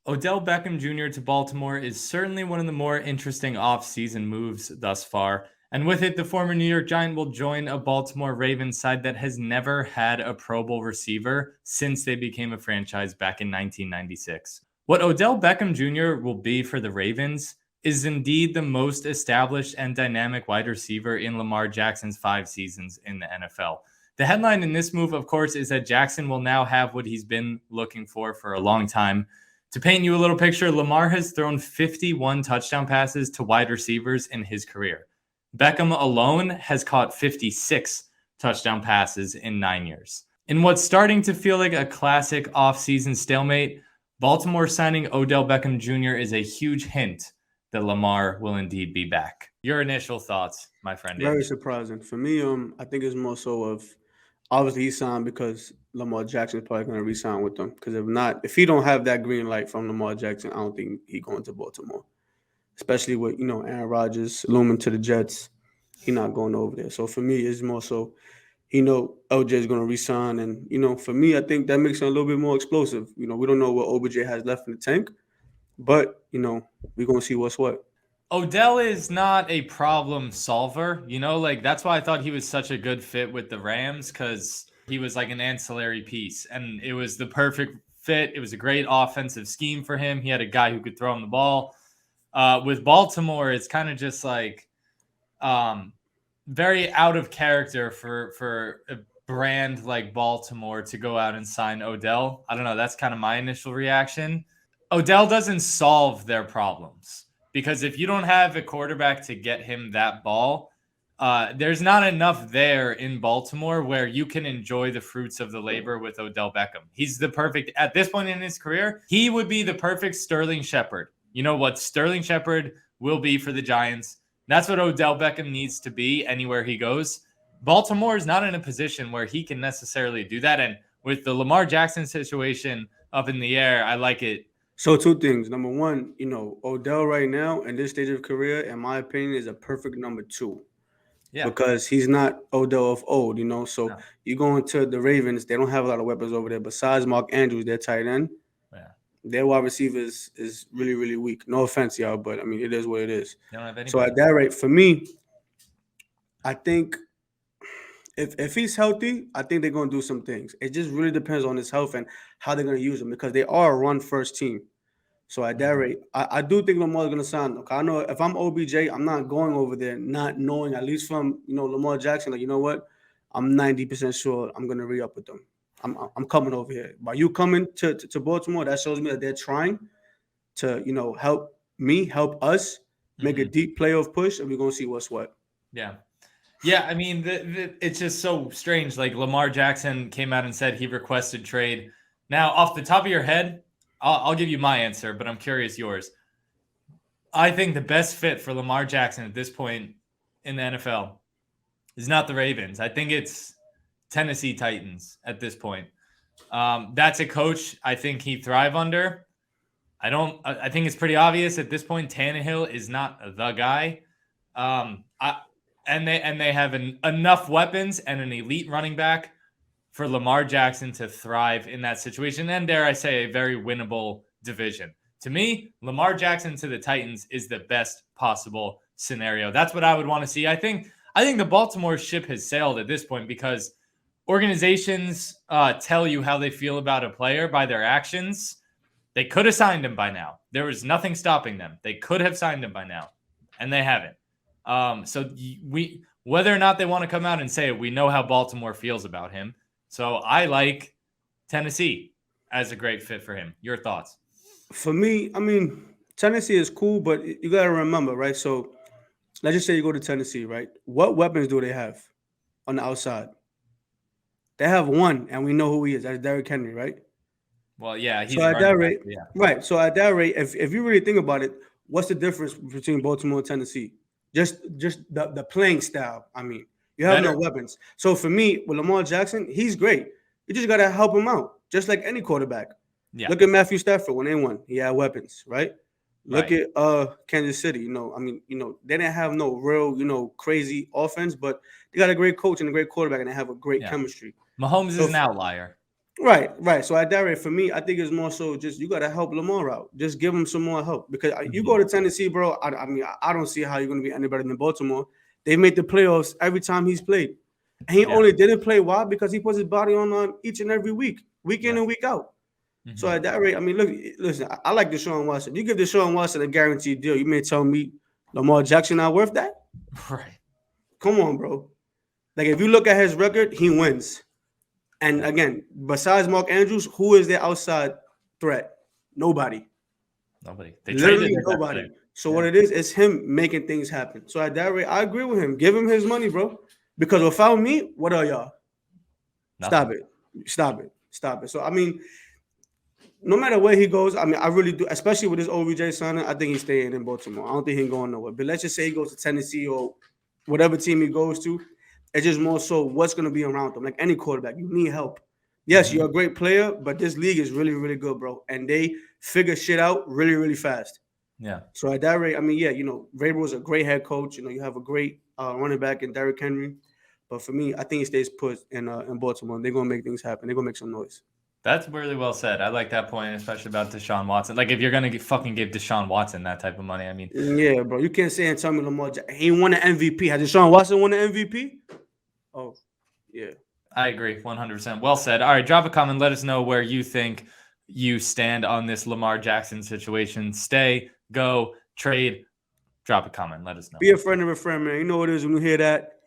Odell Beckham Jr. to Baltimore is certainly one of the more interesting offseason moves thus far. And with it, the former New York Giant will join a Baltimore Ravens side that has never had a Pro Bowl receiver since they became a franchise back in 1996. What Odell Beckham Jr. will be for the Ravens is indeed the most established and dynamic wide receiver in Lamar Jackson's 5 seasons in the NFL. The headline in this move, of course, is that Jackson will now have what he's been looking for a long time. To paint you a little picture, Lamar has thrown 51 touchdown passes to wide receivers in his career. Beckham alone has caught 56 touchdown passes in 9 years. In what's starting to feel like a classic offseason stalemate, Baltimore signing Odell Beckham Jr. is a huge hint that Lamar will indeed be back. Your initial thoughts, my friend? Very surprising for me. I think it's more so of obviously he signed because Lamar Jackson is probably going to re-sign with them. Because if not, if he don't have that green light from Lamar Jackson, I don't think he going to Baltimore. Especially with Aaron Rodgers looming to the Jets, he not going over there. So for me, it's more so LJ is going to resign, and for me, I think that makes it a little bit more explosive. We don't know what OBJ has left in the tank, but we're going to see what's what. Odell is not a problem solver, like that's why I thought he was such a good fit with the Rams, because he was like an ancillary piece and it was the perfect fit. It was a great offensive scheme for him. He had a guy who could throw him the ball. With Baltimore, it's kind of just like very out of character for a brand like Baltimore to go out and sign Odell. I don't know. That's kind of my initial reaction. Odell doesn't solve their problems, because if you don't have a quarterback to get him that ball, there's not enough there in Baltimore where you can enjoy the fruits of the labor with Odell Beckham. He's the perfect, at this point in his career, he would be the perfect Sterling Shepard. You know what Sterling Shepard will be for the Giants? That's what Odell Beckham needs to be anywhere he goes. Baltimore is not in a position where he can necessarily do that. And with the Lamar Jackson situation up in the air, I like it. So two things. Number one, Odell right now in this stage of career, in my opinion, is a perfect number two. Yeah. Because he's not Odell of old, So No. you go into the Ravens, they don't have a lot of weapons over there. Besides Mark Andrews, their tight end, Yeah. their wide receivers is really, really weak. No offense, y'all, but I mean it is what it is. They don't have So anybody. at that rate, for me, I think if he's healthy, I think they're gonna do some things. It just really depends on his health and how they're gonna use him because they are a run first team. So at that Mhm. rate, I do think Lamar's gonna sign. Okay, I know if I'm OBJ, I'm not going over there not knowing at least from Lamar Jackson. Like I'm 90% sure I'm gonna re-up with them. I'm coming over here. By you coming to Baltimore, that shows me that they're trying to help me, help us make a Mhm. deep playoff push, and we're gonna see what's what. Yeah. Yeah, I mean, it's just so strange. Like Lamar Jackson came out and said he requested trade. Now, off the top of your head, I'll give you my answer, but I'm curious yours. I think the best fit for Lamar Jackson at this point in the NFL is not the Ravens. I think it's Tennessee Titans at this point. That's a coach I think he'd thrive under. I think it's pretty obvious at this point. Tannehill is not the guy. Um, I, and they have enough weapons and an elite running back for Lamar Jackson to thrive in that situation, and dare I say, a very winnable division. To me, Lamar Jackson to the Titans is the best possible scenario. That's what I would want to see. I think the Baltimore ship has sailed at this point, because organizations tell you how they feel about a player by their actions. They could have signed him by now. There was nothing stopping them. They could have signed him by now, and they haven't. So we, whether or not they want to come out and say it, we know how Baltimore feels about him. So I like Tennessee as a great fit for him. Your thoughts? For me, I mean Tennessee is cool, but you gotta remember, right? So let's just say you go to Tennessee, right? What weapons do they have on the outside? They have one, and we know who he is. That's Derrick Henry, right? Well, yeah, So he's a at running that back. rate, Yeah. right? So at that rate, if you really think about it, what's the difference between Baltimore and Tennessee? Just the playing style. I mean, you have no Better. weapons. So for me, with Lamar Jackson, he's great. You just gotta help him out, just like any quarterback. Yeah. Look at Matthew Stafford when they won. He had weapons, right? Look Right. at Kansas City. I mean, they didn't have no real, crazy offense, but they got a great coach and a great quarterback, and they have a great Yeah. chemistry. Mahomes So is an outlier. Right. So at that rate, for me, I think it's more so just you got to help Lamar out. Just give him some more help because you go Mhm. to Tennessee, bro. I mean, I don't see how you're going to be any better than Baltimore. They made the playoffs every time he's played. And he Yeah. only didn't play. Why? Because he puts his body on each and every week in Yeah. and week out. So Mhm. at that rate, I mean, look, listen, I like Deshaun Watson. You give Deshaun Watson a guaranteed deal. You may tell me Lamar Jackson not worth that? Right. Come on, bro. Like if you look at his record, he wins. And Yeah. again, besides Mark Andrews, who is their outside threat? Nobody. Nobody. They traded Literally their best nobody. player. So what Yeah. it is him making things happen. So at that rate, I agree with him. Give him his money, bro. Because without me, what are y'all? Nothing. Stop it. Stop it. Stop it. So I mean, no matter where he goes, I mean, I really do, especially with this OBJ signing, I think he's staying in Baltimore. I don't think he's going nowhere. But let's just say he goes to Tennessee or whatever team he goes to. It's just more so what's going to be around them. Like any quarterback, you need help. Yes, Mhm. you're a great player, but this league is really, really good, bro. And they figure shit out really, really fast. Yeah. So at that rate, I mean, yeah, Vrabel is a great head coach. You have a great running back in Derrick Henry. But for me, I think he stays put in Baltimore. They're gonna make things happen. They're gonna make some noise. That's really well said. I like that point, especially about Deshaun Watson. Like, if you're gonna fucking give Deshaun Watson that type of money, I mean, Yeah, bro. You can't say and tell me Lamar he won an MVP. Has Deshaun Watson won an MVP? Oh, yeah. I agree 100%. Well said. All right, drop a comment. Let us know where you think you stand on this Lamar Jackson situation. Stay, go, trade. Drop a comment. Let us know. Be a friend of a friend, man. You know what it is when you hear that.